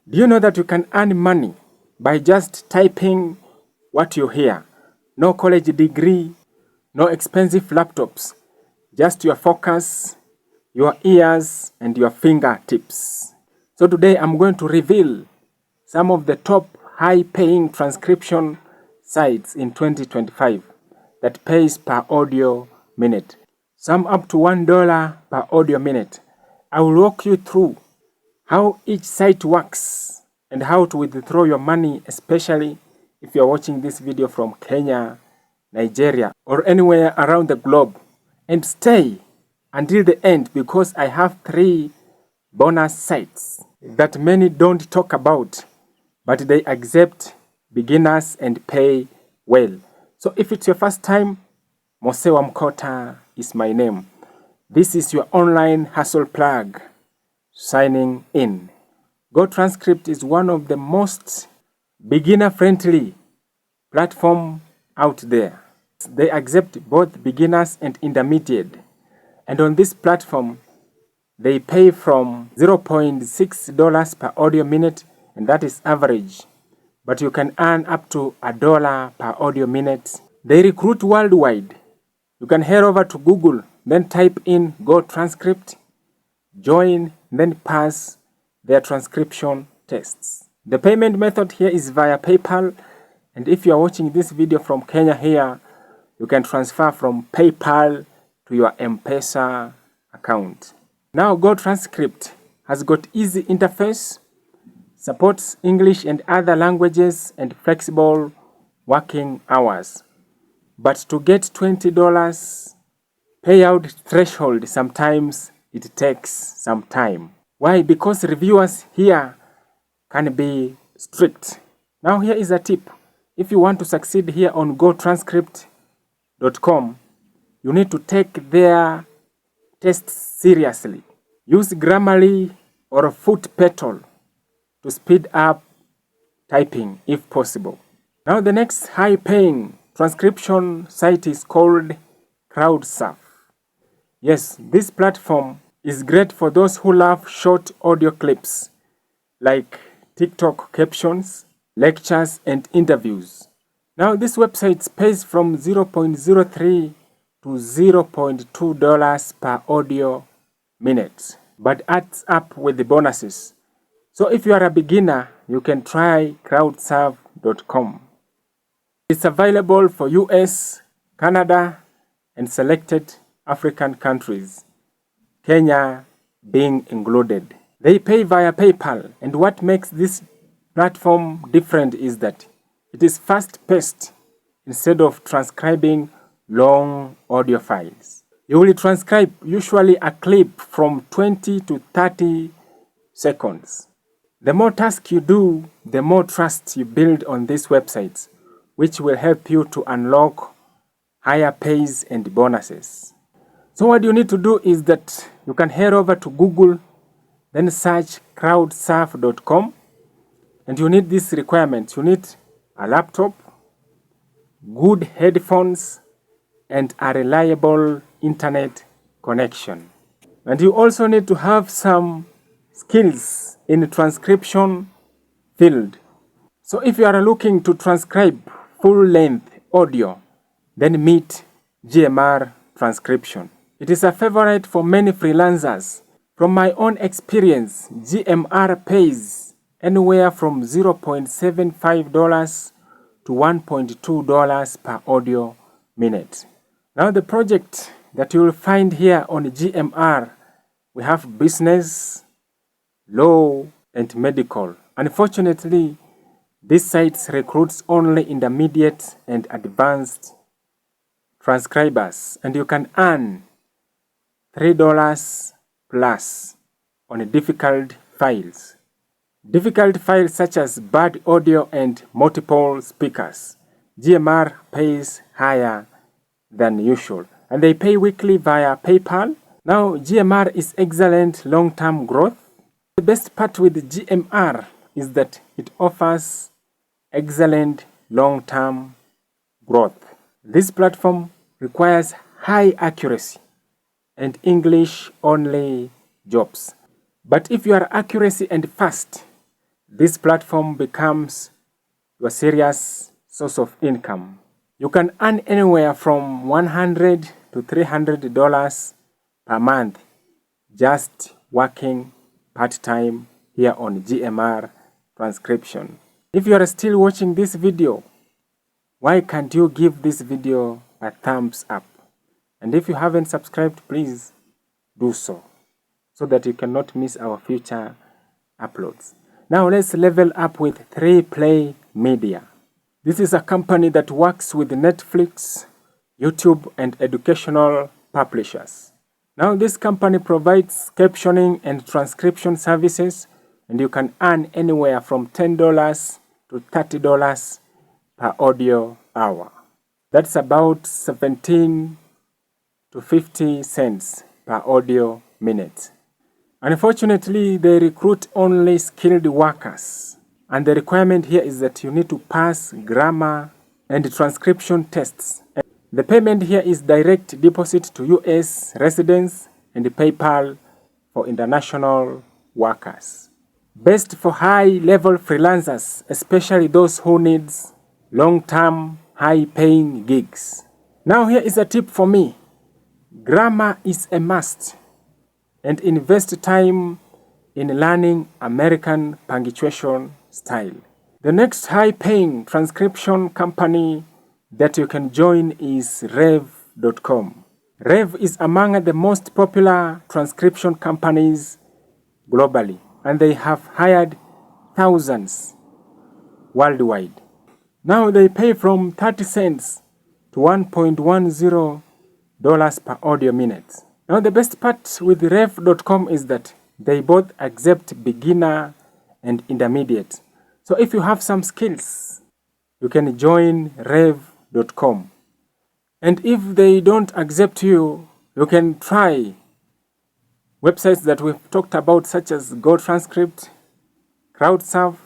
Do you know that you can earn money by just typing what you hear? No college degree, no expensive laptops, just your focus, your ears, and your fingertips. So today I'm going to reveal some of the top high-paying transcription sites in 2025 that pays per audio minute. Some up to $1 per audio minute. I will walk you through how each site works and how to withdraw your money, especially if you're watching this video from Kenya, Nigeria, or anywhere around the globe. And stay until the end because I have 3 bonus sites that many don't talk about, but they accept beginners and pay well. So if it's your first time, Mosewa Mkota is my name. This is your online hustle plug. Signing in. GoTranscript is one of the most beginner-friendly platform out there. They accept both beginners and intermediate. And on this platform, they pay from $0.6 per audio minute, and that is average. But you can earn up to $1 per audio minute. They recruit worldwide. You can head over to Google, then type in GoTranscript, join, then pass their transcription tests. The payment method here is via PayPal, and if you are watching this video from Kenya here, you can transfer from PayPal to your M-Pesa account. Now GoTranscript has got easy interface, supports English and other languages, and flexible working hours. But to get $20 payout threshold, sometimes it takes some time. Why? Because reviewers here can be strict. Now here is a tip. If you want to succeed here on GoTranscript.com, you need to take their tests seriously. Use Grammarly or Foot Pedal to speed up typing if possible. Now the next high-paying transcription site is called Crowdsurf. Yes, this platform is great for those who love short audio clips like TikTok captions, lectures, and interviews. Now this website pays from $0.03 to $0.2 per audio minute, but adds up with the bonuses. So if you are a beginner, you can try crowdsurf.com. It's available for US, Canada, and selected African countries, Kenya being included. They pay via PayPal, and what makes this platform different is that it is fast-paced instead of transcribing long audio files. You will transcribe usually a clip from 20 to 30 seconds. The more tasks you do, the more trust you build on these websites, which will help you to unlock higher pays and bonuses. So what you need to do is that you can head over to Google, then search crowdsurf.com, and you need these requirements. You need a laptop, good headphones, and a reliable internet connection. And you also need to have some skills in the transcription field. So if you are looking to transcribe full-length audio, then meet GMR Transcription. It is a favorite for many freelancers. From my own experience, GMR pays anywhere from $0.75 to $1.2 per audio minute. Now the project that you will find here on GMR, we have business, law, and medical. Unfortunately, these sites recruits only intermediate and advanced transcribers, and you can earn $3 plus on difficult files. Difficult files such as bad audio and multiple speakers. GMR pays higher than usual, and they pay weekly via PayPal. Now GMR is excellent long-term growth. The best part with GMR is that it offers excellent long-term growth. This platform requires high accuracy and English-only jobs. But if your accuracy and fast this platform becomes your serious source of income. You can earn anywhere from $100 to $300 per month just working part-time here on GMR Transcription. If you are still watching this video, why can't you give this video a thumbs up? And if you haven't subscribed, please do so that you cannot miss our future uploads. Now let's level up with 3Play Media. This is a company that works with Netflix, YouTube, and educational publishers. Now this company provides captioning and transcription services, and you can earn anywhere from $10 to $30 per audio hour. That's about 17 to 50 cents per audio minute. Unfortunately, they recruit only skilled workers, and the requirement here is that you need to pass grammar and transcription tests. The payment here is direct deposit to US residents and PayPal for international workers. Best for high-level freelancers, especially those who need long-term, high-paying gigs. Now here is a tip for me. Grammar is a must, and invest time in learning American punctuation style. The next high-paying transcription company that you can join is Rev.com. Rev is among the most popular transcription companies globally, and they have hired thousands worldwide. Now they pay from 30 cents to $1.10 per audio minute. Now the best part with Rev.com is that they both accept beginner and intermediate. So if you have some skills, you can join Rev.com. And if they don't accept you, you can try websites that we've talked about, such as GoTranscript, CrowdSurf,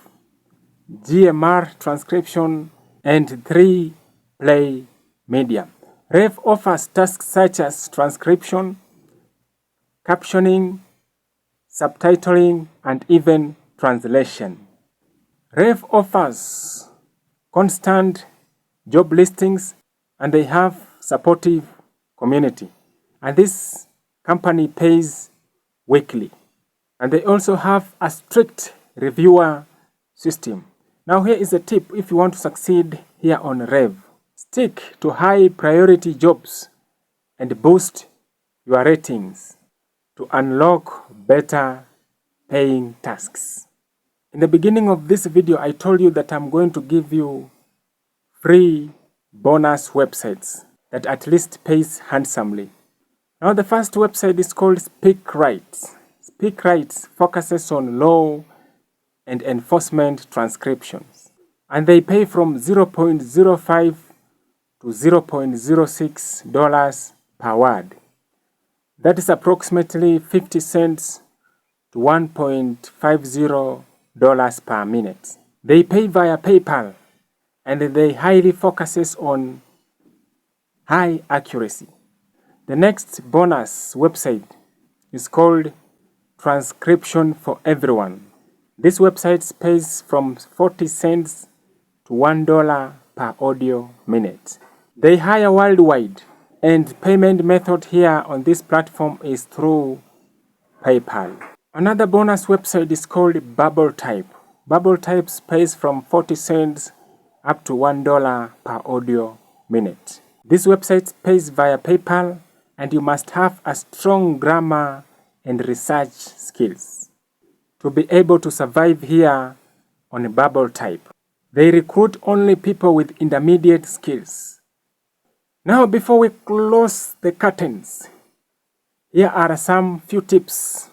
GMR Transcription, and 3Play Media. Rev offers tasks such as transcription, captioning, subtitling, and even translation. Rev offers constant job listings, and they have supportive community. And this company pays weekly. And they also have a strict reviewer system. Now here is a tip if you want to succeed here on Rev. Stick to high priority jobs and boost your ratings to unlock better paying tasks. In the beginning of this video, I told you that I'm going to give you free bonus websites that at least pays handsomely. Now the first website is called SpeakRight. SpeakRight focuses on law and enforcement transcriptions, and they pay from $0.05 to $0.06 per word. That is approximately 50 cents to $1.50 per minute. They pay via PayPal, and they highly focuses on high accuracy. The next bonus website is called Transcription for Everyone. This website pays from 40 cents to $1 per audio minute. They hire worldwide, and payment method here on this platform is through PayPal. Another bonus website is called BubbleType. BubbleType pays from 40 cents up to $1 per audio minute. This website pays via PayPal, and you must have a strong grammar and research skills to be able to survive here on BubbleType. They recruit only people with intermediate skills. Now, before we close the curtains, here are some few tips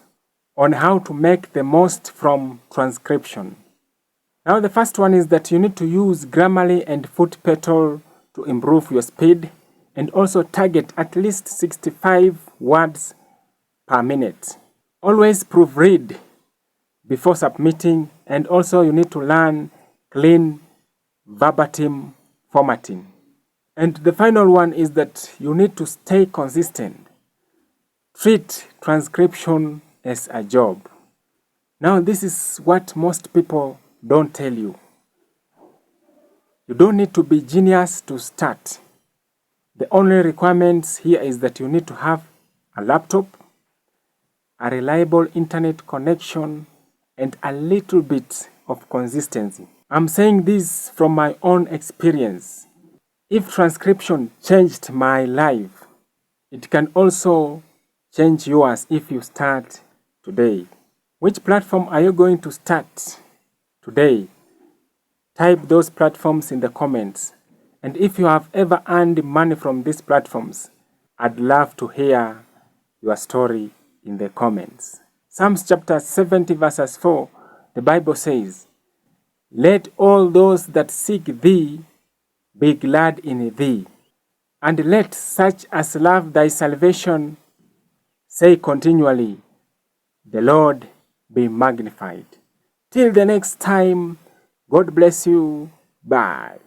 on how to make the most from transcription. Now, the first one is that you need to use Grammarly and Footpetal to improve your speed, and also target at least 65 words per minute. Always proofread before submitting, and also you need to learn clean verbatim formatting. And the final one is that you need to stay consistent. Treat transcription as a job. Now, this is what most people don't tell you. You don't need to be genius to start. The only requirements here is that you need to have a laptop, a reliable internet connection, and a little bit of consistency. I'm saying this from my own experience. If transcription changed my life, it can also change yours if you start today. Which platform are you going to start today? Type those platforms in the comments. And if you have ever earned money from these platforms, I'd love to hear your story in the comments. Psalms chapter 70 verses 4, the Bible says, "Let all those that seek thee be glad in thee, and let such as love thy salvation say continually, the Lord be magnified." Till the next time, God bless you. Bye.